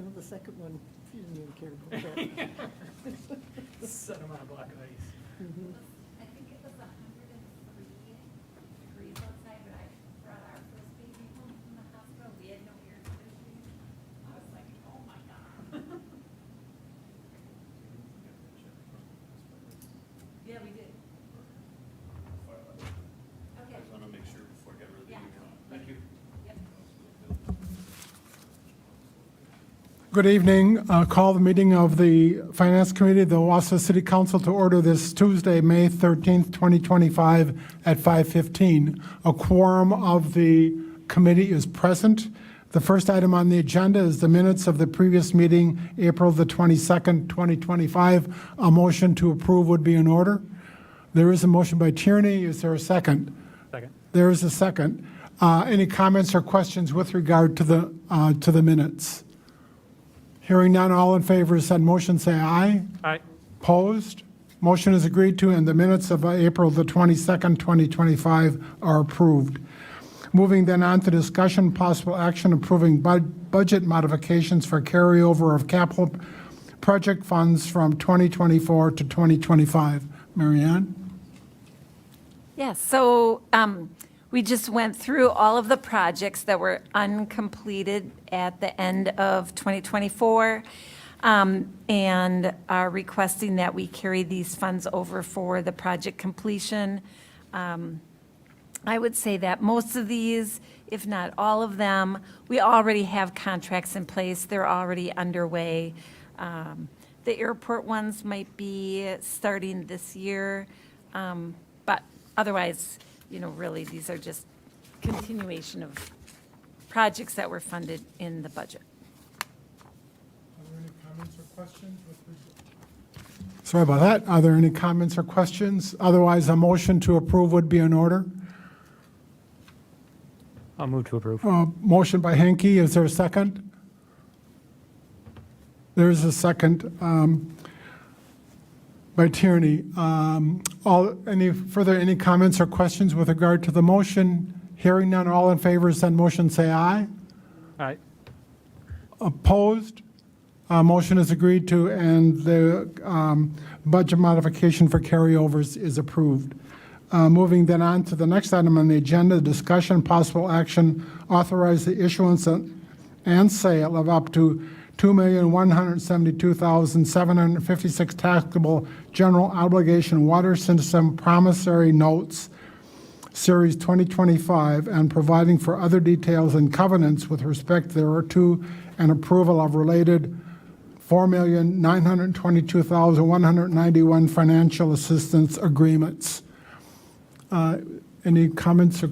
No, the second one, she didn't even care about that. Set them on a block of ice. I think it was 103 degrees outside, but I brought our first baby home from the hospital. We had no air conditioning. I was like, oh my God. Yeah, we did. Okay. I just want to make sure before I get rid of the Yeah. email. Thank you. Yep. Good evening. Call the meeting of the Finance Committee of the Wausau City Council to order this Tuesday, May 13th, 2025 at 5:15. A quorum of the committee is present. The first item on the agenda is the minutes of the previous meeting, April the 22nd, 2025. A motion to approve would be in order. There is a motion by Tierney. Is there a second? Second. There is a second. Any comments or questions with regard to the minutes? Hearing none, all in favor of said motion, say aye. Aye. Opposed? Motion is agreed to, and the minutes of April the 22nd, 2025 are approved. Moving then on to discussion, possible action approving budget modifications for carryover of capital project funds from 2024 to 2025. Mary Ann? Yes, so we just went through all of the projects that were uncompleted at the end of 2024 and are requesting that we carry these funds over for the project completion. I would say that most of these, if not all of them, we already have contracts in place. They're already underway. The airport ones might be starting this year, but otherwise, really, these are just continuation of projects that were funded in the budget. Are there any comments or questions? Sorry about that. Are there any comments or questions? Otherwise, a motion to approve would be in order. I'll move to approve. Motion by Henke. Is there a second? There is a second by Tierney. Any comments or questions with regard to the motion? Hearing none, all in favor of said motion, say aye. Aye. Opposed? Motion is agreed to, and the budget modification for carryovers is approved. Moving then on to the next item on the agenda, discussion, possible action, authorize the issuance and sale of up to $2,172,756 taxable general obligation water system promissory notes, Series 2025, and providing for other details and covenants with respect thereto, and approval of related $4,922,191 financial assistance agreements. Any comments?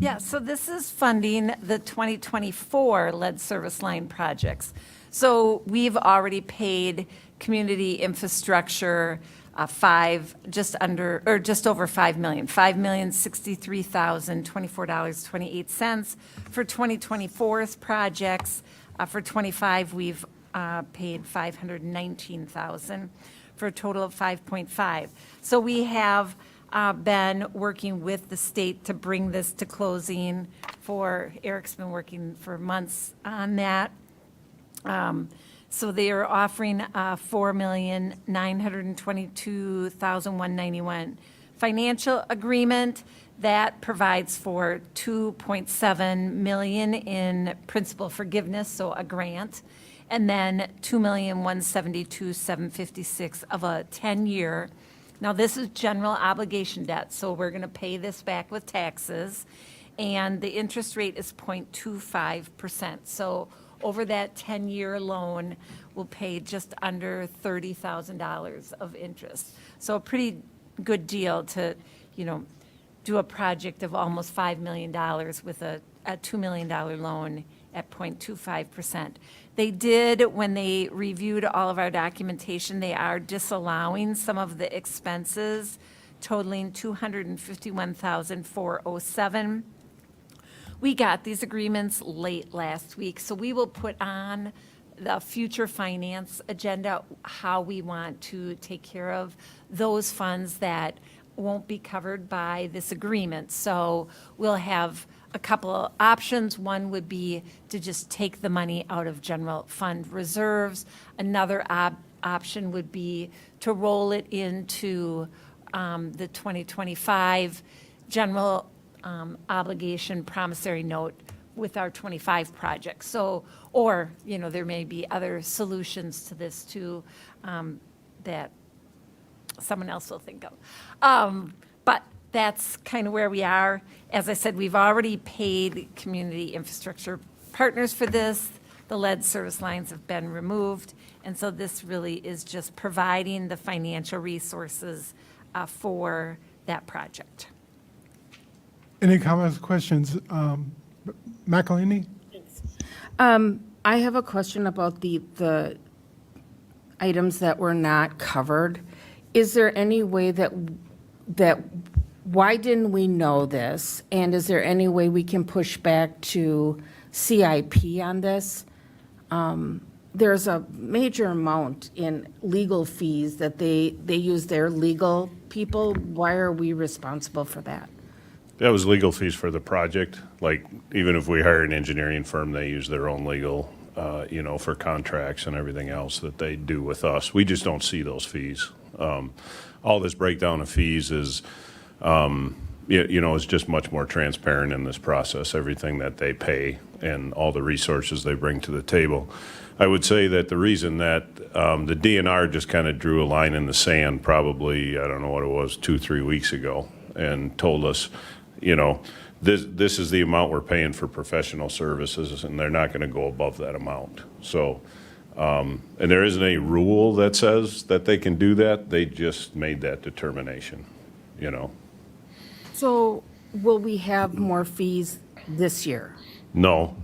Yeah, so this is funding the 2024 lead service line projects. So we've already paid community infrastructure just over $5 million, $5,063,024.28 for 2024's projects. For 25, we've paid $519,000 for a total of 5.5. So we have been working with the state to bring this to closing. Eric's been working for months on that. So they are offering $4,922,191 financial agreement that provides for $2.7 million in principal forgiveness, so a grant, and then $2,172,756 of a 10-year. Now, this is general obligation debt, so we're going to pay this back with taxes, and the interest rate is 0.25%. So over that 10-year loan, we'll pay just under $30,000 of interest. So a pretty good deal to, do a project of almost $5 million with a $2 million loan at 0.25%. They did, when they reviewed all of our documentation, they are disallowing some of the expenses totaling $251,407. We got these agreements late last week, so we will put on the future finance agenda how we want to take care of those funds that won't be covered by this agreement. So we'll have a couple of options. One would be to just take the money out of general fund reserves. Another option would be to roll it into the 2025 general obligation promissory note with our 25 projects. So, or, there may be other solutions to this too that someone else will think of. But that's kind of where we are. As I said, we've already paid community infrastructure partners for this. The lead service lines have been removed. And so this really is just providing the financial resources for that project. Any comments, questions? McElhaney? I have a question about the items that were not covered. Is there any way that why didn't we know this? And is there any way we can push back to CIP on this? There's a major amount in legal fees that they use their legal people. Why are we responsible for that? That was legal fees for the project. Like, even if we hire an engineering firm, they use their own legal, for contracts and everything else that they do with us. We just don't see those fees. All this breakdown of fees is, is just much more transparent in this process, everything that they pay and all the resources they bring to the table. I would say that the reason that the DNR just kind of drew a line in the sand probably, I don't know what it was, 2-3 weeks ago, and told us, this is the amount we're paying for professional services, and they're not going to go above that amount. So, and there isn't any rule that says that they can do that. They just made that determination, So will we have more fees this year? No,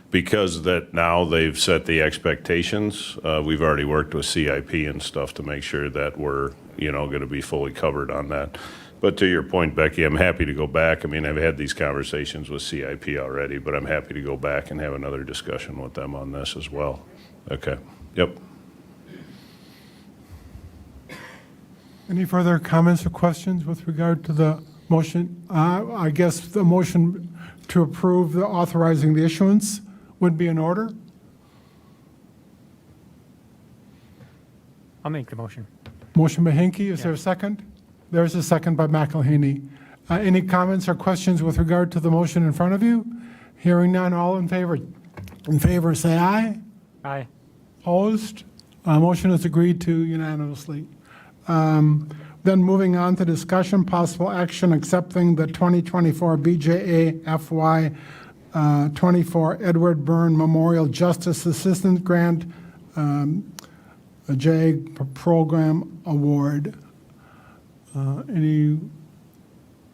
because that now they've set the expectations. We've already worked with CIP and stuff to make sure that we're, going to be fully covered on that. But to your point, Becky, I'm happy to go back. I mean, I've had these conversations with CIP already, but I'm happy to go back and have another discussion with them on this as well. Okay. Yep. Any further comments or questions with regard to the motion? I guess the motion to approve the authorizing the issuance would be in order. I'll make the motion. Motion by Hinkie, is there a second? There's a second by McElhaney. Any comments or questions with regard to the motion in front of you? Hearing none, all in favor? In favor, say aye. Aye. Opposed? Motion is agreed to unanimously. Then moving on to discussion, possible action accepting the 2024 BJA FY 24 Edward Byrne Memorial Justice Assistance Grant, a JAG Program Award. Any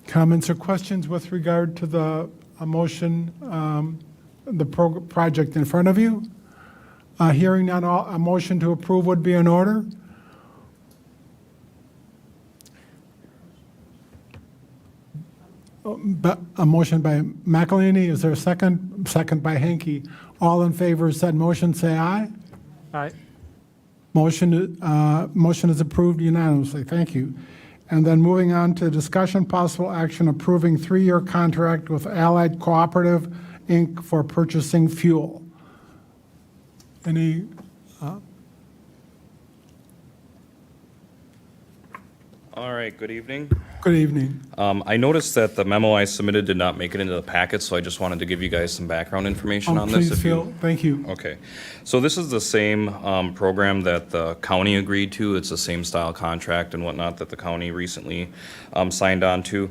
comments or questions with regard to the motion, the project in front of you? Hearing none, a motion to approve would be in order. A motion by McElhaney, is there a second? Second by Hinkie. All in favor of said motion, say aye. Aye. Motion is approved unanimously. Thank you. And then moving on to discussion, possible action approving 3-year contract with Allied Cooperative, Inc. for purchasing fuel. Any, All right, good evening. good evening. I noticed that the memo I submitted did not make it into the packet, so I just wanted to give you guys some background information on this. Please feel, thank you. Okay. So this is the same program that the county agreed to. It's the same style contract and whatnot that the county recently signed on to.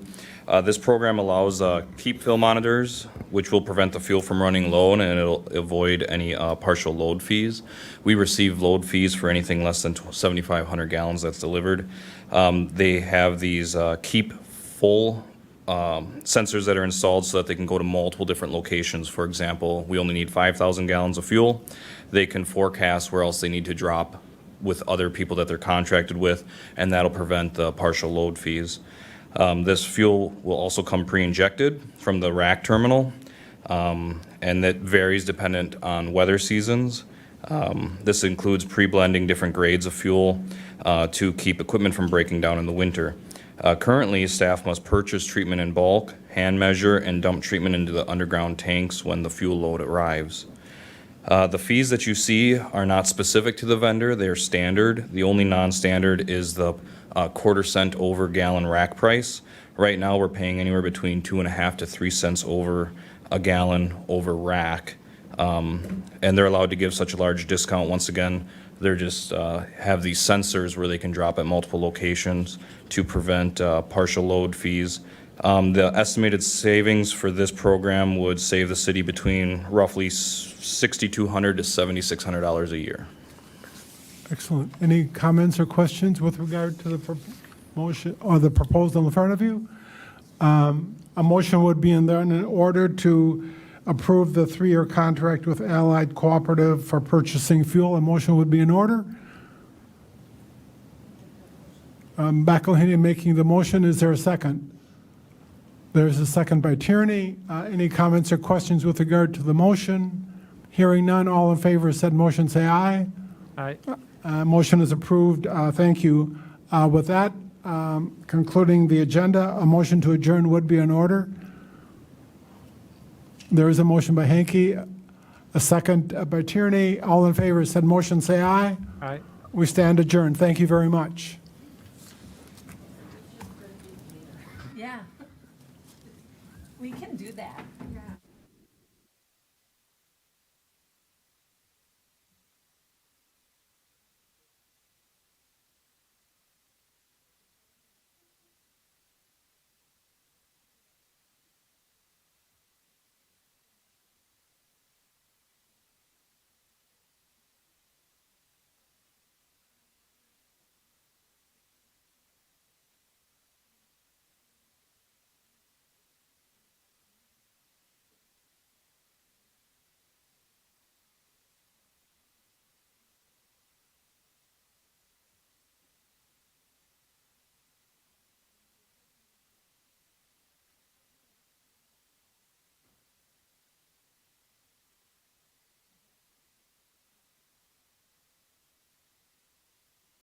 This program allows keep fill monitors, which will prevent the fuel from running low, and it'll avoid any partial load fees. We receive load fees for anything less than 7,500 gallons that's delivered. They have these keep full sensors that are installed so that they can go to multiple different locations. For example, we only need 5,000 gallons of fuel. They can forecast where else they need to drop with other people that they're contracted with, and that'll prevent the partial load fees. This fuel will also come pre-injected from the rack terminal, and that varies dependent on weather seasons. This includes pre-blending different grades of fuel to keep equipment from breaking down in the winter. Currently, staff must purchase treatment in bulk, hand measure, and dump treatment into the underground tanks when the fuel load arrives. The fees that you see are not specific to the vendor, they are standard. The only non-standard is the quarter-cent over gallon rack price. Right now, we're paying anywhere between 2.5 to 3 cents over a gallon over rack. And they're allowed to give such a large discount. Once again, they're just have these sensors where they can drop at multiple locations to prevent partial load fees. The estimated savings for this program would save the city between roughly $6,200 to $7,600 a year. Excellent. Any comments or questions with regard to the motion or the proposal in front of you? A motion would be in order to approve the 3-year contract with Allied Cooperative for purchasing fuel. A motion would be in order. McElhaney making the motion. Is there a second? There's a second by Tierney. Any comments or questions with regard to the motion? Hearing none, all in favor of said motion, say aye. Aye. Motion is approved. Thank you. With that, concluding the agenda, a motion to adjourn would be in order. There is a motion by Hanky, a second by Tierney. All in favor of said motion, say aye. Aye. We stand adjourned. Thank you very much. Yeah. We can do that.